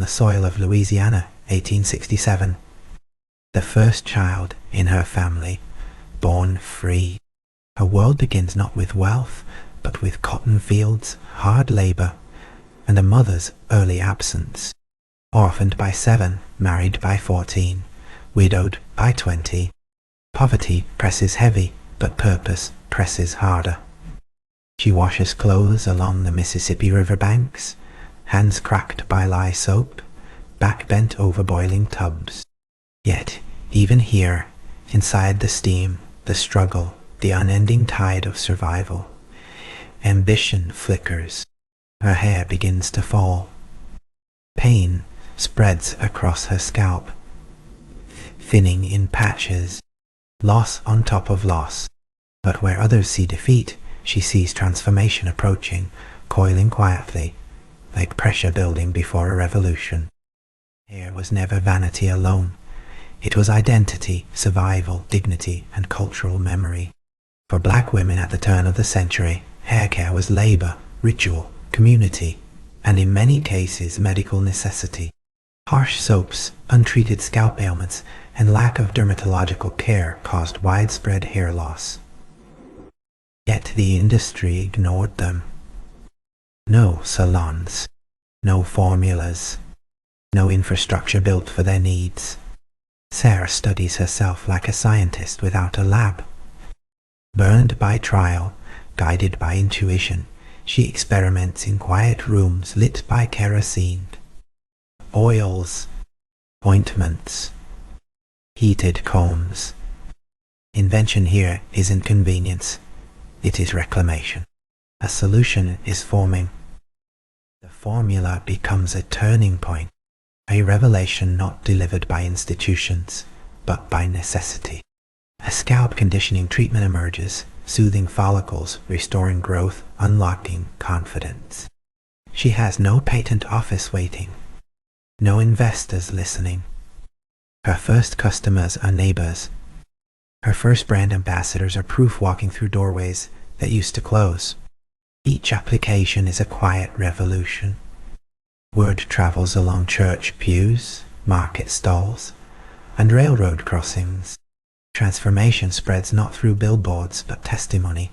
soil of Louisiana, 1867. The first child in her family, born free. Her world begins not with wealth, but with cotton fields, hard labor, and a mother's early absence. Orphaned by 7, married by 14, widowed by 20. Poverty presses heavy, but purpose presses harder. She washes clothes along the Mississippi River banks, hands cracked by lye soap, back bent over boiling tubs. Yet, even here, inside the steam, the struggle, the unending tide of survival, ambition flickers. Her hair begins to fall. Pain spreads across her scalp, thinning in patches, loss on top of loss. But where others see defeat, she sees transformation approaching, coiling quietly, like pressure building before a revolution. Hair was never vanity alone. It was identity, survival, dignity, and cultural memory. For black women at the turn of the century, hair care was labor, ritual, community, and in many cases medical necessity. Harsh soaps, untreated scalp ailments, and lack of dermatological care caused widespread hair loss. Yet the industry ignored them. No salons, no formulas, no infrastructure built for their needs. Sarah studies herself like a scientist without a lab. Burned by trial, guided by intuition, she experiments in quiet rooms lit by kerosene. Oils, ointments, heated combs. Invention here isn't convenience, it is reclamation. A solution is forming. The formula becomes a turning point, a revelation not delivered by institutions, but by necessity. A scalp conditioning treatment emerges, soothing follicles, restoring growth, unlocking confidence. She has no patent office waiting, no investors listening. Her first customers are neighbors. Her first brand ambassadors are proof walking through doorways that used to close. Each application is a quiet revolution. Word travels along church pews, market stalls, and railroad crossings. Transformation spreads not through billboards, but testimony.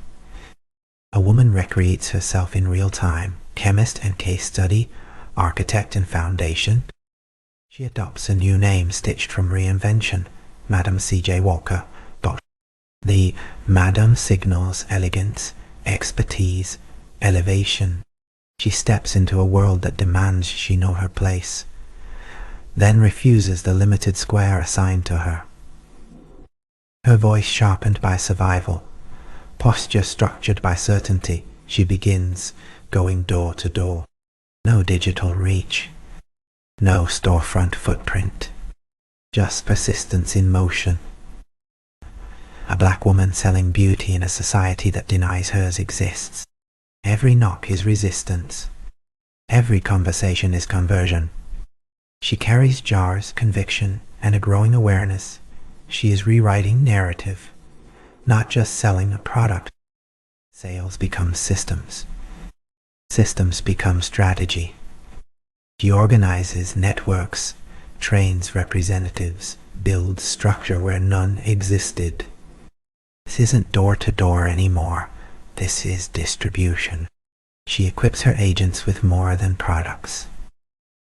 A woman recreates herself in real time, chemist and case study, architect and foundation. She adopts a new name stitched from Reinvention, Madam C.J. Walker. The Madam signals elegance, expertise, elevation. She steps into a world that demands she know her place, then refuses the limited square assigned to her. Her voice sharpened by survival, posture structured by certainty, she begins going door to door. No digital reach, no storefront footprint, just persistence in motion. A black woman selling beauty in a society that denies hers exists. Every knock is resistance. Every conversation is conversion. She carries jars, conviction, and a growing awareness. She is rewriting narrative, not just selling a product. Sales become systems. Systems become strategy. She organizes networks, trains representatives, builds structure where none existed. This isn't door-to-door anymore. This is distribution. She equips her agents with more than products.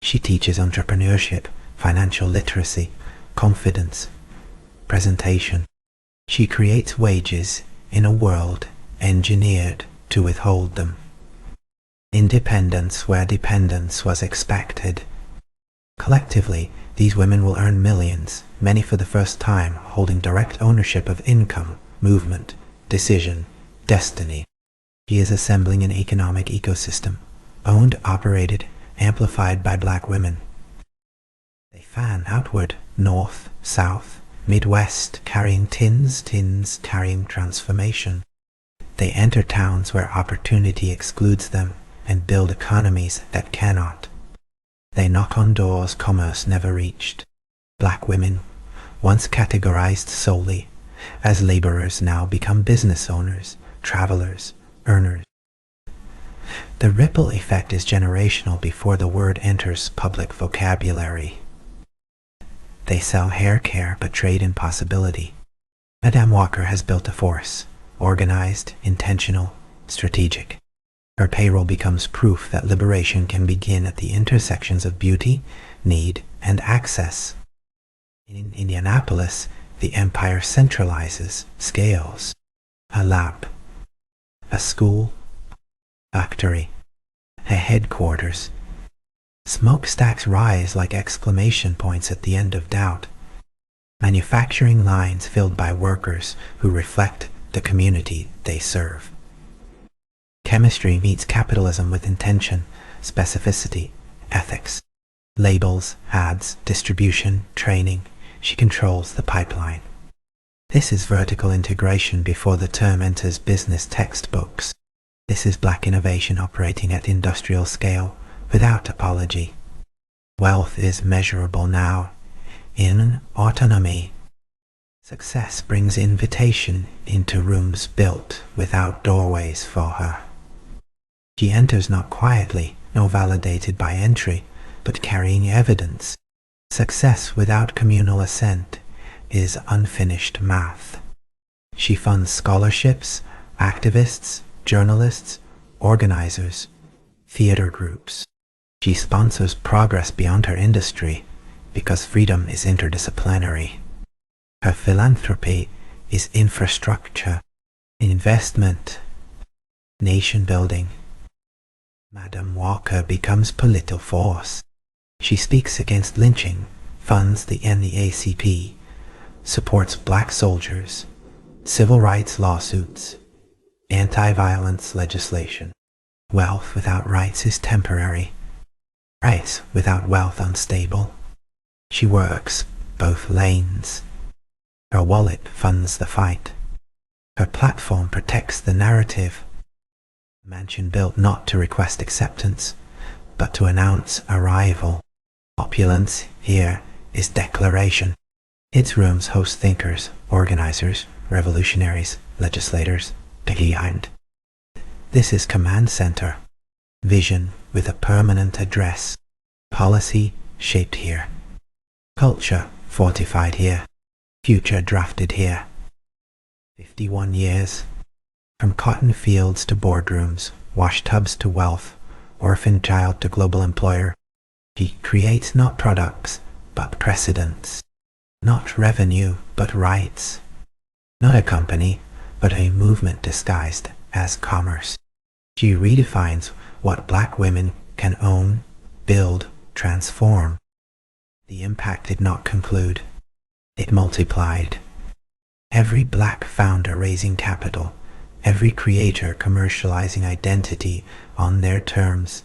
She teaches entrepreneurship, financial literacy, confidence, presentation. She creates wages in a world engineered to withhold them. Independence where dependence was expected. Collectively, these women will earn millions, many for the first time, holding direct ownership of income, movement, decision, destiny. She is assembling an economic ecosystem, owned, operated, amplified by black women. They fan outward, north, south, Midwest, carrying tins carrying transformation. They enter towns where opportunity excludes them and build economies that cannot. They knock on doors commerce never reached. Black women, once categorized solely as laborers, now become business owners, travelers, earners. The ripple effect is generational before the word enters public vocabulary. They sell hair care but trade in possibility. Madame Walker has built a force, organized, intentional, strategic. Her payroll becomes proof that liberation can begin at the intersections of beauty, need, and access. In Indianapolis, the empire centralizes, scales. A lab, a school, factory, a headquarters. Smokestacks rise like exclamation points at the end of doubt. Manufacturing lines filled by workers who reflect the community they serve. Chemistry meets capitalism with intention, specificity, ethics. Labels, ads, distribution, training. She controls the pipeline. This is vertical integration before the term enters business textbooks. This is black innovation operating at industrial scale without apology. Wealth is measurable now in autonomy. Success brings invitation into rooms built without doorways for her. She enters not quietly, nor validated by entry, but carrying evidence. Success without communal assent is unfinished math. She funds scholarships, activists, journalists, organizers, theater groups. She sponsors progress beyond her industry because freedom is interdisciplinary. Her philanthropy is infrastructure, investment, nation building. Madame Walker becomes political force. She speaks against lynching, funds the NAACP, supports black soldiers, civil rights lawsuits, anti-violence legislation. Wealth without rights is temporary. Rights without wealth unstable. She works both lanes. Her wallet funds the fight. Her platform protects the narrative. A mansion built not to request acceptance, but to announce arrival. Opulence here is declaration. Its rooms host thinkers, organizers, revolutionaries, legislators, behind. This is command center. Vision with a permanent address. Policy shaped here. Culture fortified here. Future drafted here. 51 years. From cotton fields to boardrooms, wash tubs to wealth, orphaned child to global employer. She creates not products, but precedents. Not revenue, but rights. Not a company, but a movement disguised as commerce. She redefines what black women can own, build, transform. The impact did not conclude. It multiplied. Every black founder raising capital, every creator commercializing identity on their terms,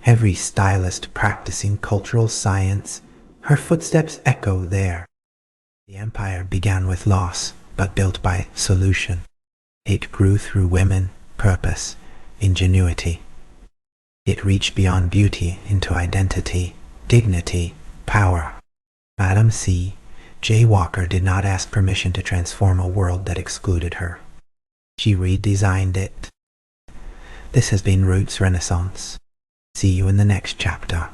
every stylist practicing cultural science, her footsteps echo there. The empire began with loss, but built by solution. It grew through women, purpose, ingenuity. It reached beyond beauty into identity, dignity, power. Madame C. J. Walker did not ask permission to transform a world that excluded her. She redesigned it. This has been Roots Renaissance. See you in the next chapter.